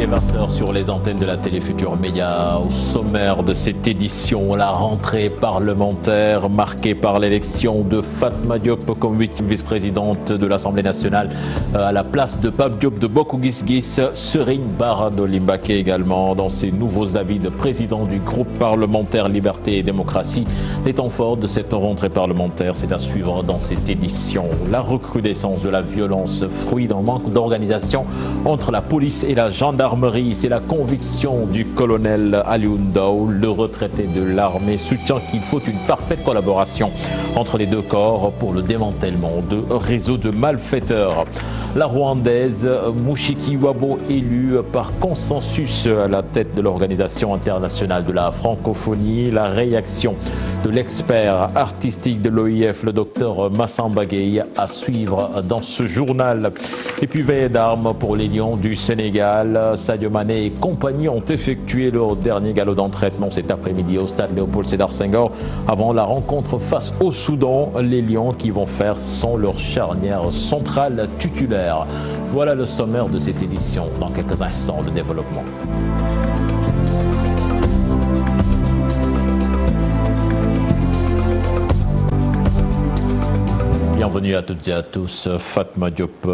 Et 20h sur les antennes de la télé Futur Média. Au sommaire de cette édition, la rentrée parlementaire marquée par l'élection de Fatma Diop comme 8e vice-présidente de l'Assemblée nationale à la place de Pape Diop de Bokk Gis Gis. Serigne Bara Dolly Mbacké également dans ses nouveaux habits de président du groupe parlementaire Liberté et Démocratie. Les temps forts de cette rentrée parlementaire, c'est à suivre dans cette édition. La recrudescence de la violence, fruit d'un manque d'organisation entre la police et la gendarmerie. C'est la conviction du colonel Alioune Ndao, le retraité de l'armée, soutient qu'il faut une parfaite collaboration entre les deux corps pour le démantèlement de réseaux de malfaiteurs. La Rwandaise Mushiki Wabo, élue par consensus à la tête de l'Organisation internationale de la francophonie. La réaction de l'expert artistique de l'OIF, le docteur Massamba Gueye, à suivre dans ce journal. Et puis veille d'armes pour les Lions du Sénégal. Sadio Mané et compagnie ont effectué leur dernier galop d'entraînement cet après-midi au stade Léopold Sédar Senghor avant la rencontre face au Soudan. Les Lions qui vont faire sans leur charnière centrale titulaire. Voilà le sommaire de cette édition. Dans quelques instants, le développement. Bienvenue à toutes et à tous. Fatma Diop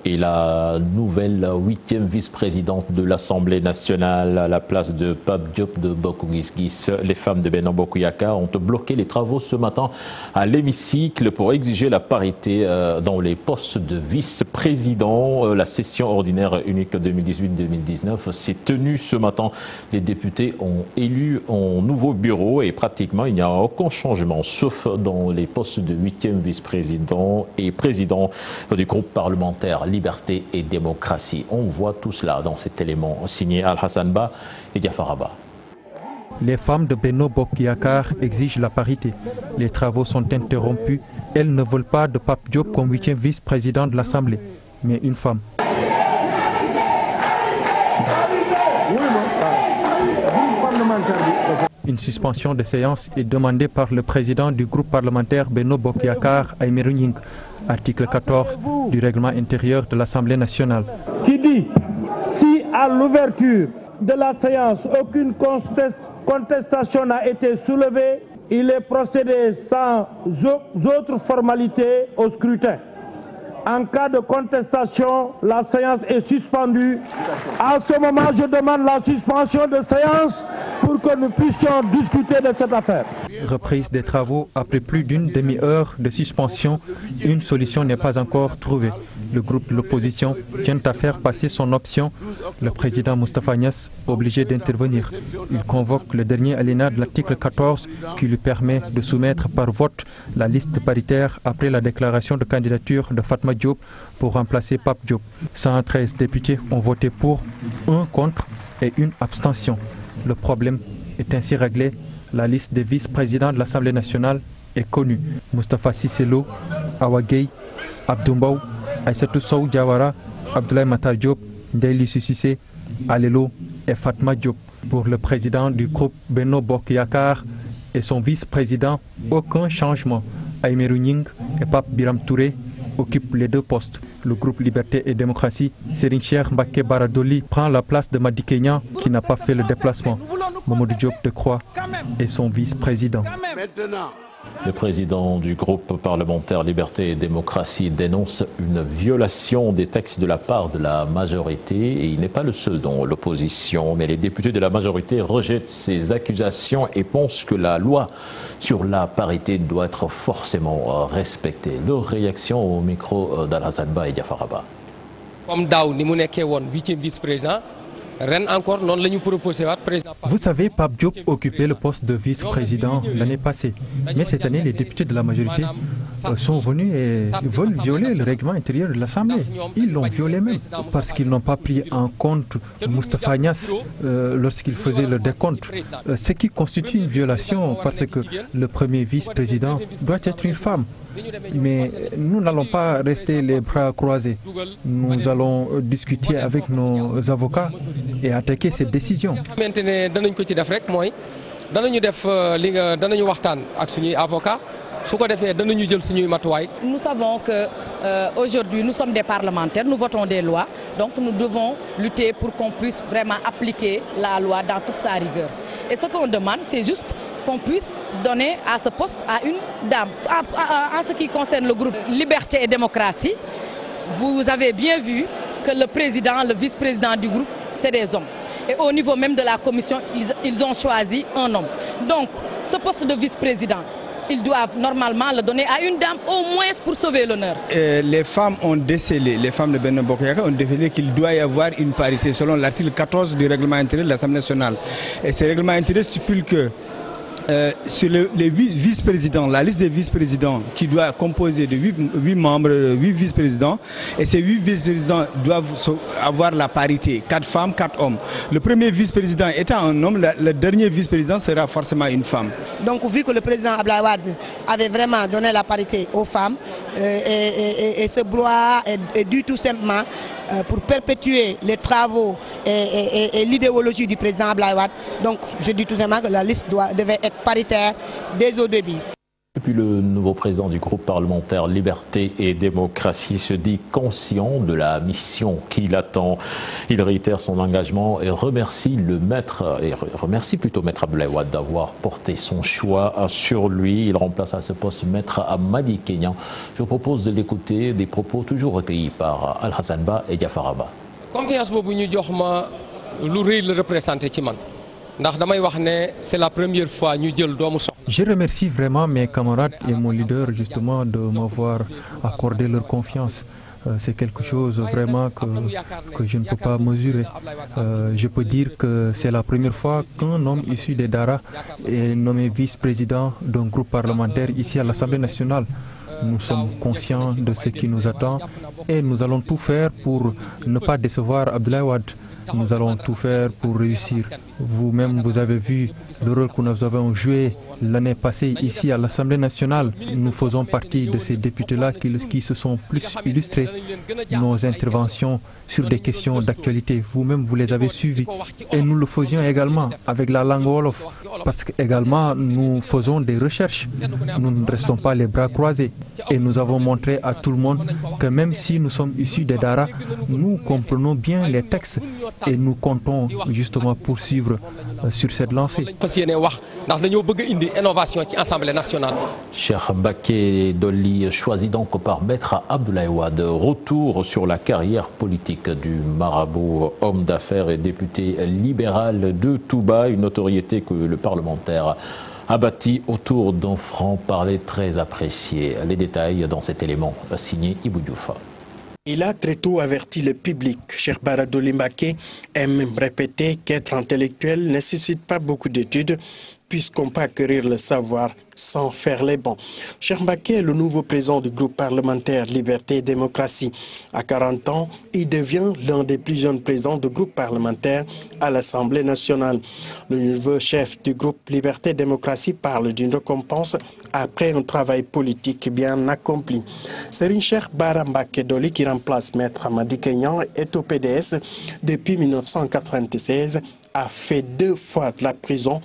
est la nouvelle 8e vice-présidente de l'Assemblée nationale à la place de Pape Diop de Bokk Gis Gis. Les femmes de Benno Bokk Yakaar ont bloqué les travaux ce matin à l'hémicycle pour exiger la parité dans les postes de vice-président. La session ordinaire unique 2018-2019 s'est tenue ce matin. Les députés ont élu un nouveau bureau et pratiquement il n'y a aucun changement sauf dans les postes de 8e vice-président et président du groupe parlementaire Liberté et Démocratie. On voit tout cela dans cet élément signé Al-Hassan Ba et Diafar Ba. Les femmes de Benno Bokk Yakaar exigent la parité. Les travaux sont interrompus. Elles ne veulent pas de Pape Diop comme 8e vice-président de l'Assemblée, mais une femme. Une suspension de séance est demandée par le président du groupe parlementaire Benno Bokk Yakaar, Aymérou Gningue, article 14 du règlement intérieur de l'Assemblée nationale. Qui dit, si à l'ouverture de la séance, aucune contestation n'a été soulevée, il est procédé sans autre formalité au scrutin. En cas de contestation, la séance est suspendue. À ce moment, je demande la suspension de séance pour que nous puissions discuter de cette affaire. Reprise des travaux après plus d'une demi-heure de suspension, une solution n'est pas encore trouvée. Le groupe de l'opposition tient à faire passer son option. Le président Moustapha Niasse, obligé d'intervenir. Il convoque le dernier alinéa de l'article 14 qui lui permet de soumettre par vote la liste paritaire après la déclaration de candidature de Fatma Diop pour remplacer Pape Diop. 113 députés ont voté pour, 1 contre et 1 abstention. Le problème est ainsi réglé. La liste des vice-présidents de l'Assemblée nationale est connue. Moustapha Cissé Lo, Awa Gueye, Abdou Mbow, Aïssatou Sow Diawara, Abdoulaye Matar Diop, Ndeye Lissou Cissé, Alelo et Fatma Diop. Pour le président du groupe Benno Bokk Yakaar et son vice-président, aucun changement. Aymérou Gningue et Pape Biram Touré occupent les 2 postes. Le groupe Liberté et Démocratie, Serigne Cheikh Mbacké Bara Dolly prend la place de Madické Niang qui n'a pas fait le déplacement. Mamadou Diop Decroix est son vice-président. Le président du groupe parlementaire Liberté et Démocratie dénonce une violation des textes de la part de la majorité et il n'est pas le seul dans l'opposition, mais les députés de la majorité rejettent ces accusations et pensent que la loi sur la parité doit être forcément respectée. Leur réaction au micro d'Al-Hassan Ba et Diafar Ba. Comme Daou, ni mu nekkee woon 8e vice-président. Vous savez, Pape Diop occupait le poste de vice-président l'année passée. Mais cette année, les députés de la majorité sont venus et veulent violer le règlement intérieur de l'Assemblée. Ils l'ont violé même parce qu'ils n'ont pas pris en compte Moustapha Niasse lorsqu'il faisait le décompte. Ce qui constitue une violation parce que le premier vice-président doit être une femme. Mais nous n'allons pas rester les bras croisés. Nous allons discuter avec nos avocats et attaquer cette décision. Danañu waxtaan ak suñuy avocat Nous savons que aujourd'hui nous sommes des parlementaires, nous votons des lois, donc nous devons lutter pour qu'on puisse vraiment appliquer la loi dans toute sa rigueur. Et ce qu'on demande, c'est juste qu'on puisse donner à ce poste à une dame. En ce qui concerne le groupe Liberté et Démocratie, vous avez bien vu que le président, le vice-président du groupe, c'est des hommes. Et au niveau même de la commission, ils ont choisi un homme. Donc, ce poste de vice-président, ils doivent normalement le donner à une dame, au moins pour sauver l'honneur. Les femmes ont décelé, les femmes de Benno Bokk Yakaar ont décelé qu'il doit y avoir une parité selon l'article 14 du règlement intérieur de l'Assemblée nationale. Et ce règlement intérieur stipule que sur les vice-présidents, la liste des vice-présidents qui doit composer de 8 membres, 8 vice-présidents, et ces 8 vice-présidents doivent avoir la parité, 4 femmes, 4 hommes. Le premier vice-président étant un homme, le dernier vice-président sera forcément une femme. Donc vu que le président Abdoulaye Wade avait vraiment donné la parité aux femmes, et ce brouhaha est dû tout simplement pour perpétuer les travaux et l'idéologie du président Abdoulaye Wade. Donc je dis tout simplement que la liste devait être paritaire dès au début. Et puis le nouveau président du groupe parlementaire Liberté et Démocratie se dit conscient de la mission qu'il attend. Il réitère son engagement et remercie Maître Abdoulaye Wade d'avoir porté son choix sur lui. Il remplace à ce poste Maître Madi Kenya. Je vous propose de l'écouter, des propos toujours recueillis par Al-Hassan Ba et Diafara Ba. Confiance boobu ñu jox ma lu rëy la représenté ci man. C'est la première fois que nous Je remercie vraiment mes camarades et mon leader justement de m'avoir accordé leur confiance. C'est quelque chose vraiment que je ne peux pas mesurer. Je peux dire que c'est la première fois qu'un homme issu des Dara est nommé vice-président d'un groupe parlementaire ici à l'Assemblée nationale. Nous sommes conscients de ce qui nous attend et nous allons tout faire pour ne pas décevoir Abdoulaye Wade. Nous allons tout faire pour réussir. Vous-même, vous avez vu le rôle que nous avons joué l'année passée ici à l'Assemblée nationale. Nous faisons partie de ces députés-là qui se sont plus illustrés. Nos interventions sur des questions d'actualité, vous-même, vous les avez suivies. Et nous le faisions également avec la langue Wolof, parce qu'également, nous faisons des recherches. Nous ne restons pas les bras croisés. Et nous avons montré à tout le monde que même si nous sommes issus des Dara, nous comprenons bien les textes et nous comptons justement poursuivre sur cette lancée. Cheikh Mbacké Dolly choisit donc par Maître Abdoulaye Wade. Retour sur la carrière politique du marabout, homme d'affaires et député libéral de Touba, une notoriété que le parlementaire a bâti autour d'un franc-parler très apprécié. Les détails dans cet élément signé Ibou Diouf. Il a très tôt averti le public. Cheikh Bara Dolly Mbacké aime répéter qu'être intellectuel ne nécessite pas beaucoup d'études, puisqu'on peut acquérir le savoir sans faire les bons. Cheikh Mbacké est le nouveau président du groupe parlementaire Liberté et Démocratie. À 40 ans, il devient l'un des plus jeunes présidents du groupe parlementaire à l'Assemblée nationale. Le nouveau chef du groupe Liberté et Démocratie parle d'une récompense après un travail politique bien accompli. Serigne Cheikh Bara Mbacké Dolly, qui remplace Maître Madi Kenya, est au PDS depuis 1996, a fait 2 fois de la prison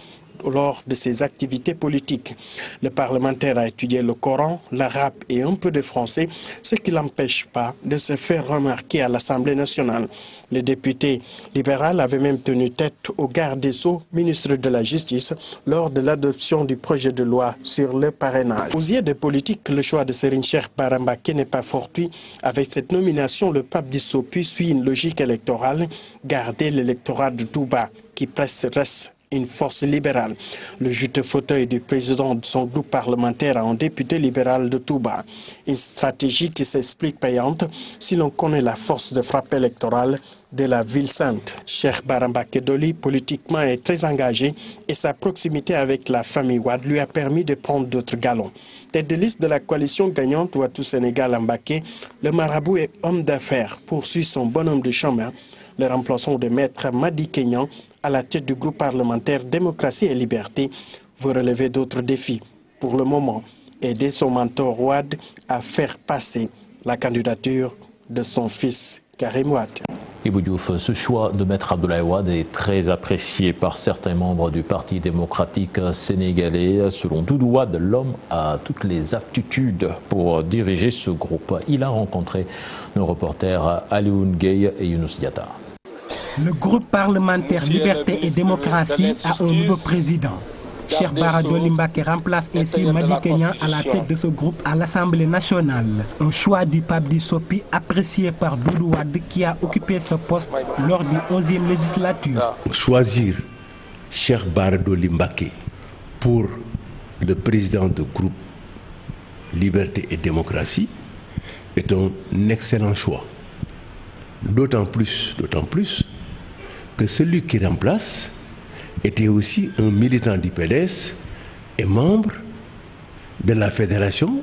lors de ses activités politiques. Le parlementaire a étudié le Coran, l'arabe et un peu de français, ce qui l'empêche pas de se faire remarquer à l'Assemblée nationale. Le député libéral avait même tenu tête au garde des Sceaux, ministre de la Justice, lors de l'adoption du projet de loi sur le parrainage. Aux yeux des politiques, le choix de Serigne Cheikh Bara Mbacké n'est pas fortuit. Avec cette nomination, le pape Dissopi suit une logique électorale, garder l'électorat de Touba, qui presque reste une force libérale. Le juteux fauteuil du président de son groupe parlementaire a un député libéral de Touba. Une stratégie qui s'explique payante si l'on connaît la force de frappe électorale de la ville sainte. Cheikh Bara Mbacké Dolly, politiquement, est très engagé et sa proximité avec la famille Wade lui a permis de prendre d'autres galons. Tête de liste de la coalition gagnante Wattu Sénégal à Mbacké, le marabout et homme d'affaires poursuit son bonhomme de chemin. Le remplaçant de Maître Madi Kenya à la tête du groupe parlementaire Démocratie et Liberté veut relever d'autres défis. Pour le moment, aider son mentor Wade à faire passer la candidature de son fils Karim Wade. Ibou Diouf, ce choix de Maître Abdoulaye Wade est très apprécié par certains membres du Parti démocratique sénégalais. Selon Doudou Wade, l'homme a toutes les aptitudes pour diriger ce groupe. Il a rencontré nos reporters Alioune Gueye et Younous Diatta. Le groupe parlementaire Liberté et Démocratie a un nouveau président. Cheikh Bara Dolly Mbacké remplace ainsi Madické Niang à la tête de ce groupe à l'Assemblée nationale. Un choix du Pape Sopi apprécié par Doudou Wade qui a occupé ce poste lors du 11e législature. Choisir Cheikh Bara Dolly Mbacké pour le président du groupe Liberté et Démocratie est un excellent choix. D'autant plus que celui qui remplace était aussi un militant du PDS et membre de la fédération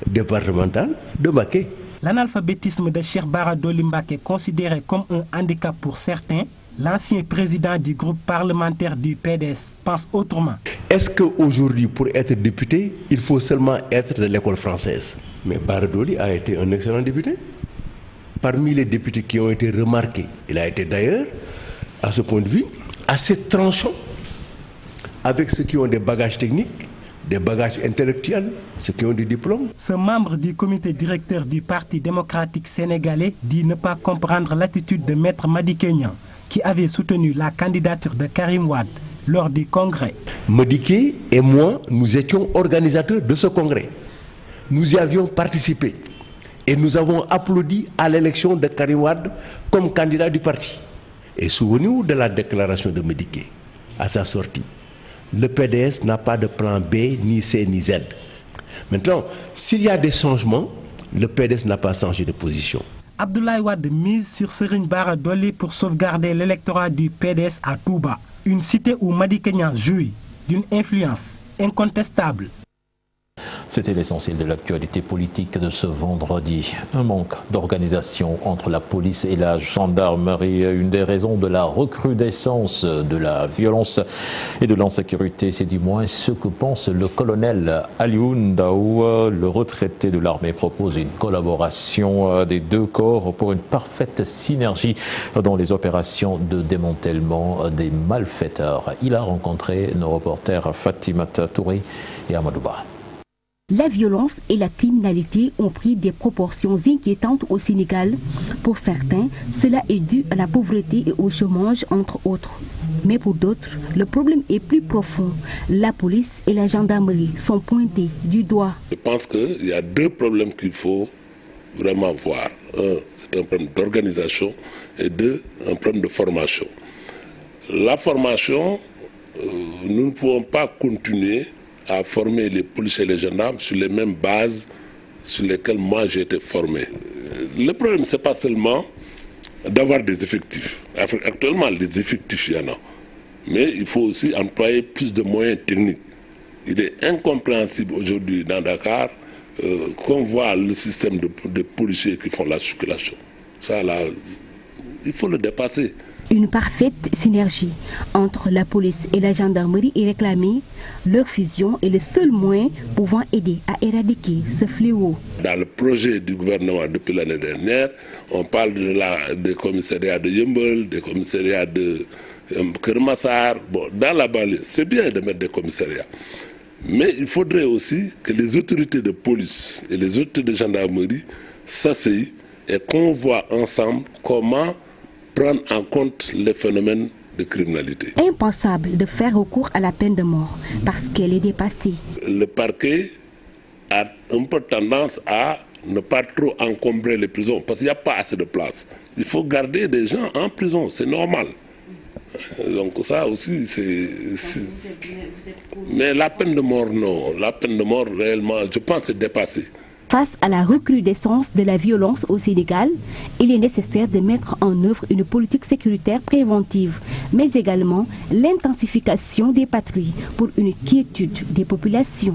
départementale de Mbacké. L'analphabétisme de Cheikh Bara Dolly Mbacké, considéré comme un handicap pour certains, l'ancien président du groupe parlementaire du PDS pense autrement. Est-ce qu'aujourd'hui, pour être député, il faut seulement être de l'école française? Mais Bara Dolly a été un excellent député. Parmi les députés qui ont été remarqués, il a été d'ailleurs, à ce point de vue, assez tranchant avec ceux qui ont des bagages techniques, des bagages intellectuels, ceux qui ont des diplômes. Ce membre du comité directeur du Parti démocratique sénégalais dit ne pas comprendre l'attitude de Maître Madické Niang, qui avait soutenu la candidature de Karim Wade lors du congrès. Madické et moi, nous étions organisateurs de ce congrès. Nous y avions participé et nous avons applaudi à l'élection de Karim Wade comme candidat du parti. Et souvenez-vous de la déclaration de Madické à sa sortie. Le PDS n'a pas de plan B, ni C, ni Z. Maintenant, s'il y a des changements, le PDS n'a pas changé de position. Abdoulaye Wade mise sur Serigne Bara Dolly pour sauvegarder l'électorat du PDS à Touba, une cité où Madické Niang jouit d'une influence incontestable. C'était l'essentiel de l'actualité politique de ce vendredi. Un manque d'organisation entre la police et la gendarmerie, une des raisons de la recrudescence de la violence et de l'insécurité. C'est du moins ce que pense le colonel Alioune Daou. Le retraité de l'armée propose une collaboration des deux corps pour une parfaite synergie dans les opérations de démantèlement des malfaiteurs. Il a rencontré nos reporters Fatimata Touré et Amadouba. La violence et la criminalité ont pris des proportions inquiétantes au Sénégal. Pour certains, cela est dû à la pauvreté et au chômage, entre autres. Mais pour d'autres, le problème est plus profond. La police et la gendarmerie sont pointés du doigt. Je pense qu'il y a deux problèmes qu'il faut vraiment voir. Un, c'est un problème d'organisation et deux, un problème de formation. La formation, nous ne pouvons pas continuer à former les policiers et les gendarmes sur les mêmes bases sur lesquelles moi j'ai été formé. Le problème, ce n'est pas seulement d'avoir des effectifs. Actuellement, les effectifs, il y en a. Mais il faut aussi employer plus de moyens techniques. Il est incompréhensible aujourd'hui dans Dakar qu'on voit le système de policiers qui font la circulation. Ça, là, il faut le dépasser. Une parfaite synergie entre la police et la gendarmerie est réclamée. Leur fusion est le seul moyen pouvant aider à éradiquer ce fléau. Dans le projet du gouvernement depuis l'année dernière, on parle des commissariats de Yeumbeul, des commissariats de Keur Massar. Bon, dans la banlieue, c'est bien de mettre des commissariats. Mais il faudrait aussi que les autorités de police et les autorités de gendarmerie s'asseyent et qu'on voit ensemble comment prendre en compte les phénomènes de criminalité. Impensable de faire recours à la peine de mort parce qu'elle est dépassée. Le parquet a un peu tendance à ne pas trop encombrer les prisons parce qu'il n'y a pas assez de place. Il faut garder des gens en prison, c'est normal. Donc ça aussi, Mais la peine de mort, non. La peine de mort, réellement, je pense, c'est dépassé. Face à la recrudescence de la violence au Sénégal, il est nécessaire de mettre en œuvre une politique sécuritaire préventive, mais également l'intensification des patrouilles pour une quiétude des populations.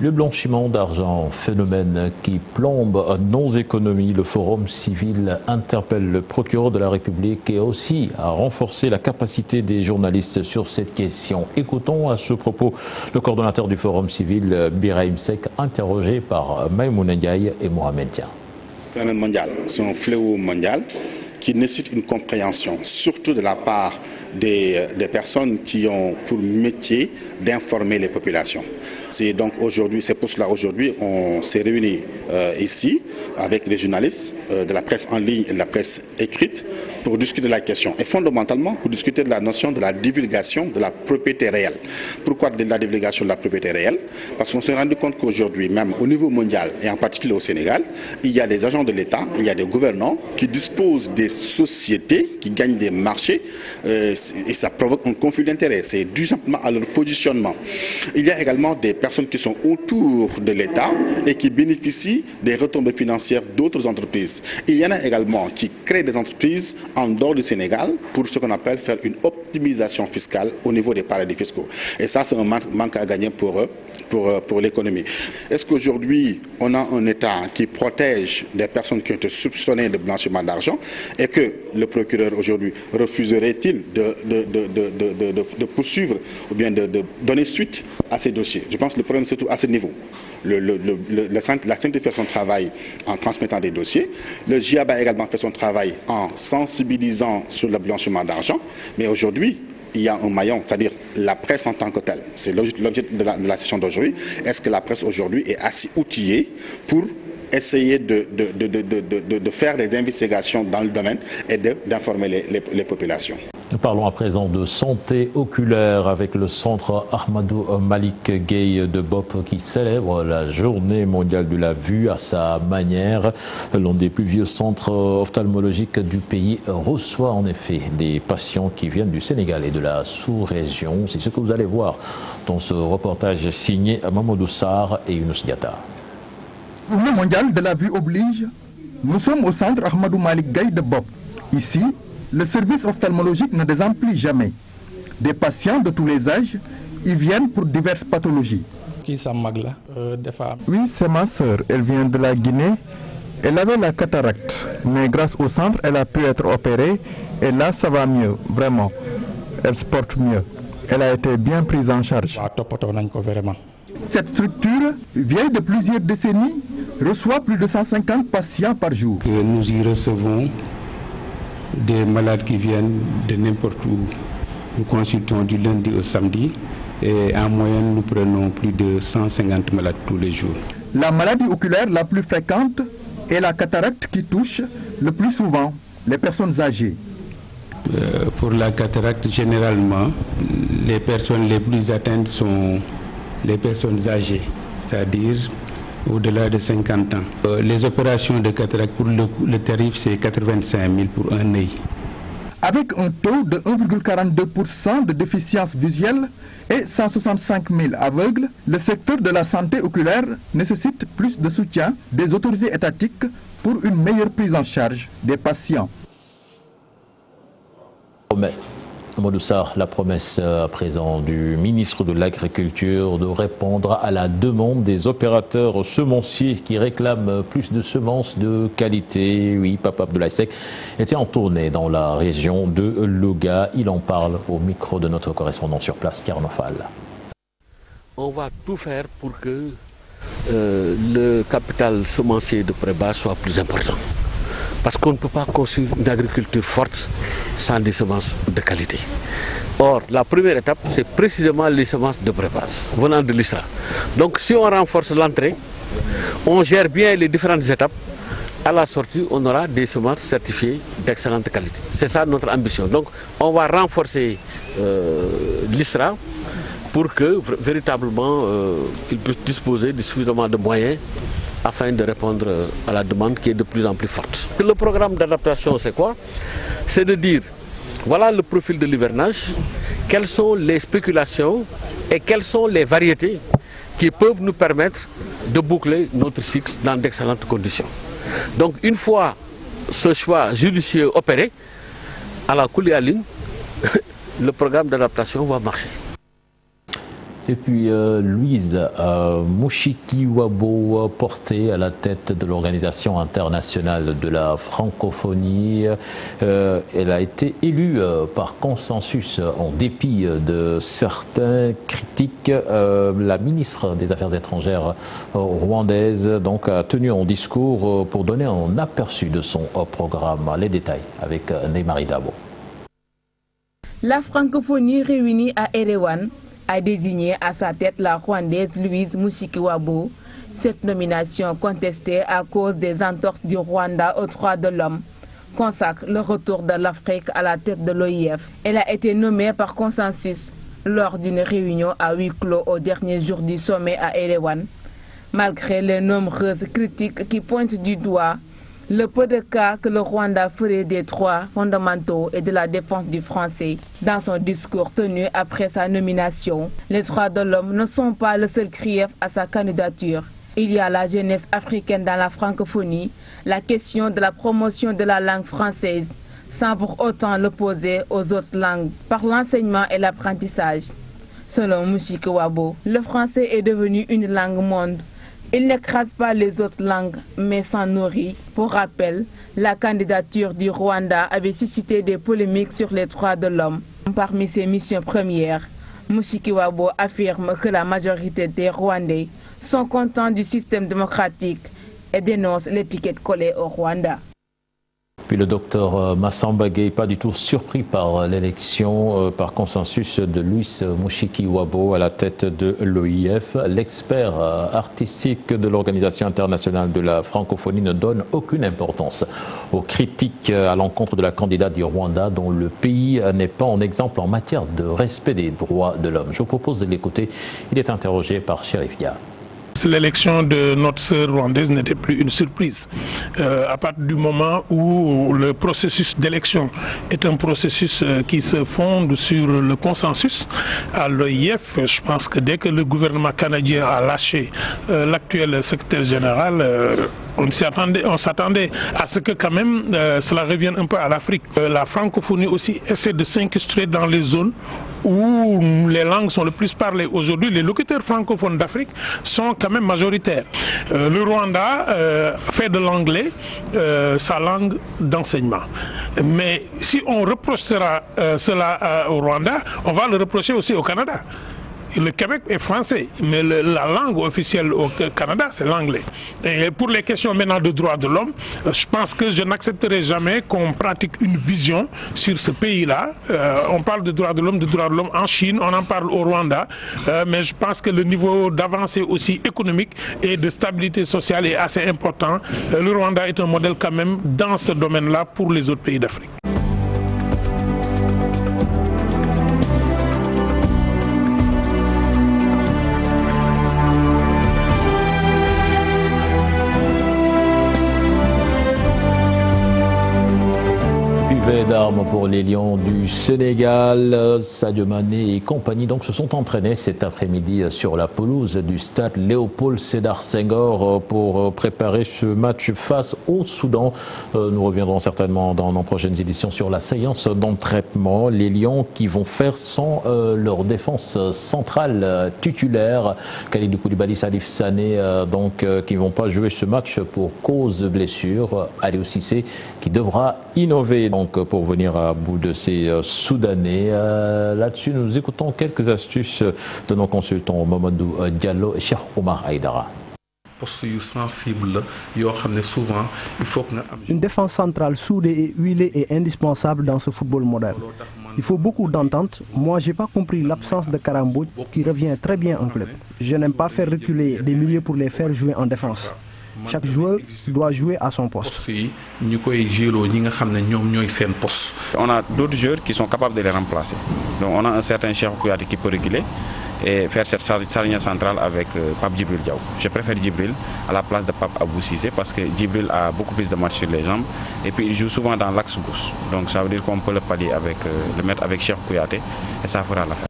Le blanchiment d'argent, phénomène qui plombe nos économies. Le Forum civil interpelle le procureur de la République et aussi à renforcer la capacité des journalistes sur cette question. Écoutons à ce propos le coordonnateur du Forum civil, Birahim Seck, interrogé par Maïmouna Ndiaye et Mohamed Dia. phénomène mondial, c'est un fléau mondial qui nécessite une compréhension, surtout de la part des personnes qui ont pour métier d'informer les populations. C'est pour cela aujourd'hui on s'est réunis ici avec les journalistes de la presse en ligne et de la presse écrite pour discuter de la question et fondamentalement pour discuter de la notion de la divulgation de la propriété réelle. Pourquoi de la divulgation de la propriété réelle? Parce qu'on s'est rendu compte qu'aujourd'hui, même au niveau mondial et en particulier au Sénégal, il y a des agents de l'État, il y a des gouvernants qui disposent des sociétés qui gagnent des marchés et ça provoque un conflit d'intérêts. C'est dû simplement à leur positionnement. Il y a également des personnes qui sont autour de l'État et qui bénéficient des retombées financières d'autres entreprises. Il y en a également qui créent des entreprises en dehors du Sénégal pour ce qu'on appelle faire une optimisation fiscale au niveau des paradis fiscaux. Et ça, c'est un manque à gagner pour eux. Pour l'économie. Est-ce qu'aujourd'hui, on a un État qui protège des personnes qui ont été soupçonnées de blanchiment d'argent et que le procureur aujourd'hui refuserait-il de poursuivre ou bien de donner suite à ces dossiers? Je pense que le problème se trouve à ce niveau. La CENTE fait son travail en transmettant des dossiers. Le GIAB a également fait son travail en sensibilisant sur le blanchiment d'argent. Mais aujourd'hui, il y a un maillon, c'est-à-dire la presse en tant que telle. C'est l'objet de la session d'aujourd'hui. Est-ce que la presse aujourd'hui est assez outillée pour essayer de faire des investigations dans le domaine et d'informer les populations? Nous parlons à présent de santé oculaire avec le centre Ahmadou Malik Gueye de Bopp qui célèbre la journée mondiale de la vue à sa manière. L'un des plus vieux centres ophtalmologiques du pays reçoit en effet des patients qui viennent du Sénégal et de la sous-région. C'est ce que vous allez voir dans ce reportage signé Mamadou Sarr et Younous Diatta. Journée mondiale de la vue oblige, nous sommes au centre Ahmadou Malik Gueye de Bopp. Ici, le service ophtalmologique ne désemplit jamais. Des patients de tous les âges y viennent pour diverses pathologies. Oui, c'est ma sœur. Elle vient de la Guinée. Elle avait la cataracte. Mais grâce au centre, elle a pu être opérée. Et là, ça va mieux, vraiment. Elle se porte mieux. Elle a été bien prise en charge. Cette structure, vieille de plusieurs décennies, reçoit plus de 150 patients par jour. Nous y recevons des malades qui viennent de n'importe où. Nous consultons du lundi au samedi et en moyenne nous prenons plus de 150 malades tous les jours. La maladie oculaire la plus fréquente est la cataracte qui touche le plus souvent les personnes âgées. Pour la cataracte, généralement, les personnes les plus atteintes sont les personnes âgées, c'est-à-dire au-delà de 50 ans. Les opérations de cataracte, pour le tarif, c'est 85 000 pour un œil. Avec un taux de 1,42% de déficience visuelle et 165 000 aveugles, le secteur de la santé oculaire nécessite plus de soutien des autorités étatiques pour une meilleure prise en charge des patients. Mamadou Sarr, la promesse à présent du ministre de l'Agriculture de répondre à la demande des opérateurs semenciers qui réclament plus de semences de qualité. Oui, Papa Abdoulaye Seck était en tournée dans la région de Louga. Il en parle au micro de notre correspondant sur place, Thierno Fall. On va tout faire pour que le capital semencier de pré-base soit plus important. Parce qu'on ne peut pas construire une agriculture forte sans des semences de qualité. Or, la première étape, c'est précisément les semences de pré-base, venant de l'ISRA. Donc, si on renforce l'entrée, on gère bien les différentes étapes, à la sortie, on aura des semences certifiées d'excellente qualité. C'est ça notre ambition. Donc, on va renforcer l'ISRA pour que, véritablement, il puisse disposer de suffisamment de moyens afin de répondre à la demande qui est de plus en plus forte. Le programme d'adaptation, c'est quoi? C'est de dire, voilà le profil de l'hivernage, quelles sont les spéculations et quelles sont les variétés qui peuvent nous permettre de boucler notre cycle dans d'excellentes conditions. Donc une fois ce choix judicieux opéré, à la coulée à ligne, le programme d'adaptation va marcher. Et puis Louise Mushikiwabo, portée à la tête de l'Organisation internationale de la francophonie. Elle a été élue par consensus en dépit de certains critiques. La ministre des Affaires étrangères rwandaise donc, a tenu un discours pour donner un aperçu de son programme. Les détails avec Neymar Dabo. La francophonie réunie à Erewan a désigné à sa tête la Rwandaise Louise Mushikiwabo. Cette nomination contestée à cause des entorses du Rwanda aux droits de l'homme consacre le retour de l'Afrique à la tête de l'OIF. Elle a été nommée par consensus lors d'une réunion à huis clos au dernier jour du sommet à Erewan. Malgré les nombreuses critiques qui pointent du doigt le peu de cas que le Rwanda ferait des droits fondamentaux et de la défense du français. Dans son discours tenu après sa nomination, les droits de l'homme ne sont pas le seul grief à sa candidature. Il y a la jeunesse africaine dans la francophonie, la question de la promotion de la langue française, sans pour autant l'opposer aux autres langues, par l'enseignement et l'apprentissage. Selon Mushikiwabo, le français est devenu une langue monde. Il n'écrase pas les autres langues, mais s'en nourrit. Pour rappel, la candidature du Rwanda avait suscité des polémiques sur les droits de l'homme. Parmi ses missions premières, Mushikiwabo affirme que la majorité des Rwandais sont contents du système démocratique et dénonce l'étiquette collée au Rwanda. Puis le docteur Massamba Gueye, pas du tout surpris par l'élection par consensus de Louise Mushikiwabo à la tête de l'OIF. L'expert artistique de l'Organisation internationale de la francophonie ne donne aucune importance aux critiques à l'encontre de la candidate du Rwanda, dont le pays n'est pas en exemple en matière de respect des droits de l'homme. Je vous propose de l'écouter. Il est interrogé par Chérif Dia. L'élection de notre sœur rwandaise n'était plus une surprise. À partir du moment où le processus d'élection est un processus qui se fonde sur le consensus à l'OIF, je pense que dès que le gouvernement canadien a lâché l'actuel secrétaire général, on s'attendait à ce que quand même cela revienne un peu à l'Afrique. La francophonie aussi essaie de s'incruster dans les zones où les langues sont le plus parlées. Aujourd'hui, les locuteurs francophones d'Afrique sont quand même majoritaires. Le Rwanda fait de l'anglais sa langue d'enseignement. Mais si on reprochera cela au Rwanda, on va le reprocher aussi au Canada. Le Québec est français, mais la langue officielle au Canada, c'est l'anglais. Et pour les questions maintenant de droits de l'homme, je pense que je n'accepterai jamais qu'on pratique une vision sur ce pays-là. On parle de droits de l'homme en Chine, on en parle au Rwanda, mais je pense que le niveau d'avancée aussi économique et de stabilité sociale est assez important. Le Rwanda est un modèle quand même dans ce domaine-là pour les autres pays d'Afrique. D'armes pour les Lions du Sénégal. Sadio Mané et compagnie donc se sont entraînés cet après-midi sur la pelouse du stade Léopold Sédar Senghor pour préparer ce match face au Soudan. Nous reviendrons certainement dans nos prochaines éditions sur la séance d'entraînement. Les Lions qui vont faire sans leur défense centrale titulaire, Khalidou Koulibaly, Salif Sané, donc qui ne vont pas jouer ce match pour cause de blessure. Aliou Cissé qui devra innover donc pour venir à bout de ces Soudanais. Là-dessus, nous écoutons quelques astuces de nos consultants Mamadou Diallo et Cheikh Omar Aïdara. Une défense centrale soudée et huilée est indispensable dans ce football moderne. Il faut beaucoup d'entente. Moi, je n'ai pas compris l'absence de Karambou qui revient très bien en club. Je n'aime pas faire reculer des milieux pour les faire jouer en défense. Chaque joueur doit jouer à son poste. On a d'autres joueurs qui sont capables de les remplacer. Donc on a un certain Cheikh Kouyaté qui peut reculer et faire cette charnière centrale avec Pape Djibril Diaw. Je préfère Djibril à la place de Pape Abou Cissé parce que Djibril a beaucoup plus de match sur les jambes et puis il joue souvent dans l'axe gauche. Donc ça veut dire qu'on peut le pallier avec le mettre avec Cheikh Kouyaté et ça fera l'affaire.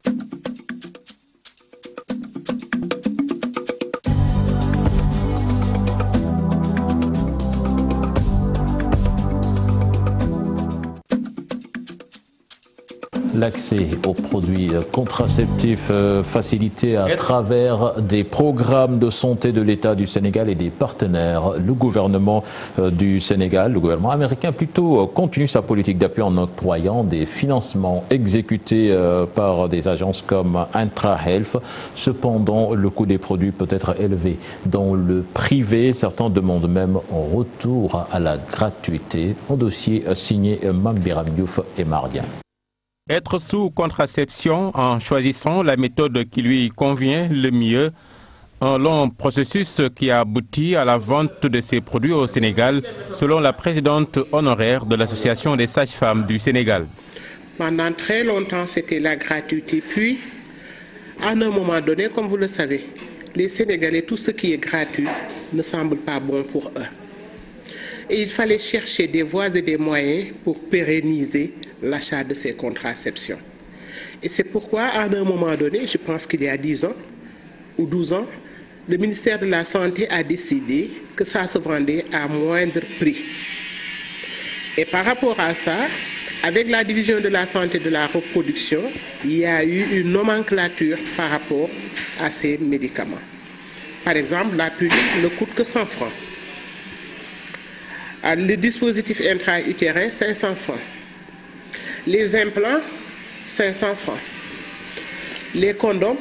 L'accès aux produits contraceptifs facilité à travers des programmes de santé de l'État du Sénégal et des partenaires. Le gouvernement du Sénégal, le gouvernement américain plutôt, continue sa politique d'appui en octroyant des financements exécutés par des agences comme IntraHealth. Cependant, le coût des produits peut être élevé. Dans le privé, certains demandent même un retour à la gratuité. Un dossier signé Mambiram Diouf et Mardia. Être sous contraception en choisissant la méthode qui lui convient le mieux, un long processus qui a abouti à la vente de ces produits au Sénégal, selon la présidente honoraire de l'Association des sages-femmes du Sénégal. Pendant très longtemps, c'était la gratuité. Puis, à un moment donné, comme vous le savez, les Sénégalais, tout ce qui est gratuit ne semble pas bon pour eux. Et il fallait chercher des voies et des moyens pour pérenniser l'achat de ces contraceptions. Et c'est pourquoi, à un moment donné, je pense qu'il y a 10 ans ou 12 ans, le ministère de la Santé a décidé que ça se vendait à moindre prix. Et par rapport à ça, avec la division de la santé et de la reproduction, il y a eu une nomenclature par rapport à ces médicaments. Par exemple, la pilule ne coûte que 100 francs. Le dispositif intra-utérin, 500 francs. Les implants, 500 francs. Les condoms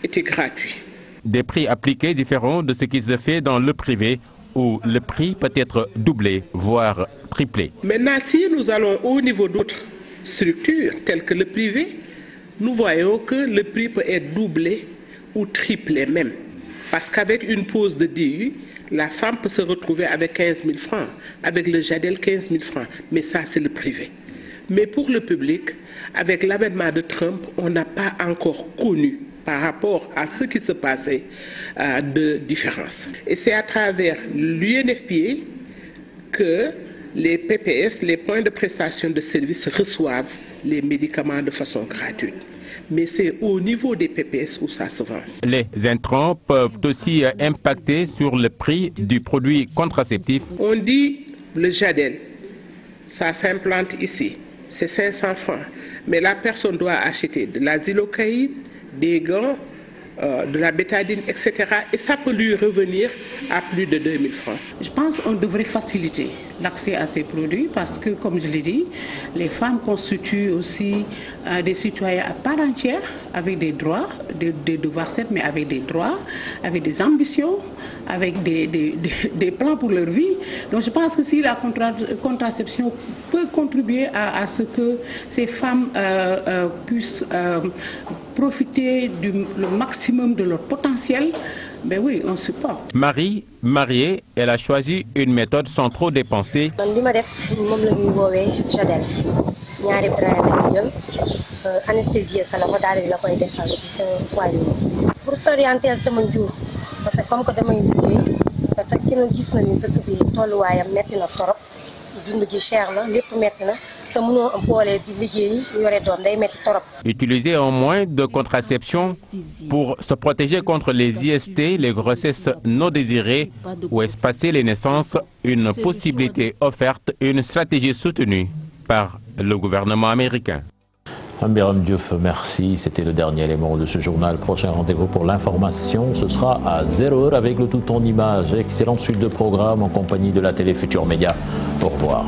étaient gratuits. Des prix appliqués différents de ce qui se fait dans le privé, où le prix peut être doublé, voire triplé. Maintenant, si nous allons au niveau d'autres structures, telles que le privé, nous voyons que le prix peut être doublé ou triplé même. Parce qu'avec une pause de DU, la femme peut se retrouver avec 15 000 francs, avec le Jadel 15 000 francs, mais ça c'est le privé. Mais pour le public, avec l'avènement de Trump, on n'a pas encore connu par rapport à ce qui se passait de différence. Et c'est à travers l'UNFPA que les PPS, les points de prestation de services, reçoivent les médicaments de façon gratuite. Mais c'est au niveau des PPS où ça se vend. Les intrants peuvent aussi impacter sur le prix du produit contraceptif. On dit le Jadel, ça s'implante ici, c'est 500 francs. Mais la personne doit acheter de la xylocaïne, des gants, de la bétadine, etc. Et ça peut lui revenir à plus de 2000 francs. Je pense qu'on devrait faciliter l'accès à ces produits parce que, comme je l'ai dit, les femmes constituent aussi des citoyens à part entière avec des droits, des devoirs certes, mais avec des droits, avec des ambitions, avec des plans pour leur vie. Donc je pense que si la contraception peut contribuer à ce que ces femmes puissent profiter le maximum de leur potentiel, ben oui, on supporte. Marie, mariée, elle a choisi une méthode sans trop dépenser. Pour s'orienter sama njur parce que comme que damay liggéey te ki na gis na ni dëkk bi tolluwaayam metti na torop dund gi cher la lépp metti na te mënoo am boole di liggéey yore doom day metti torop. Utiliser un moyen de contraception pour se protéger contre les IST, les grossesses non désirées ou espacer les naissances, une possibilité offerte, une stratégie soutenue par le gouvernement américain. Mambiram Diouf, merci. C'était le dernier élément de ce journal. Prochain rendez-vous pour l'information, ce sera à 0h avec le tout en images. Excellente suite de programmes en compagnie de la télé Futur Média. Au revoir.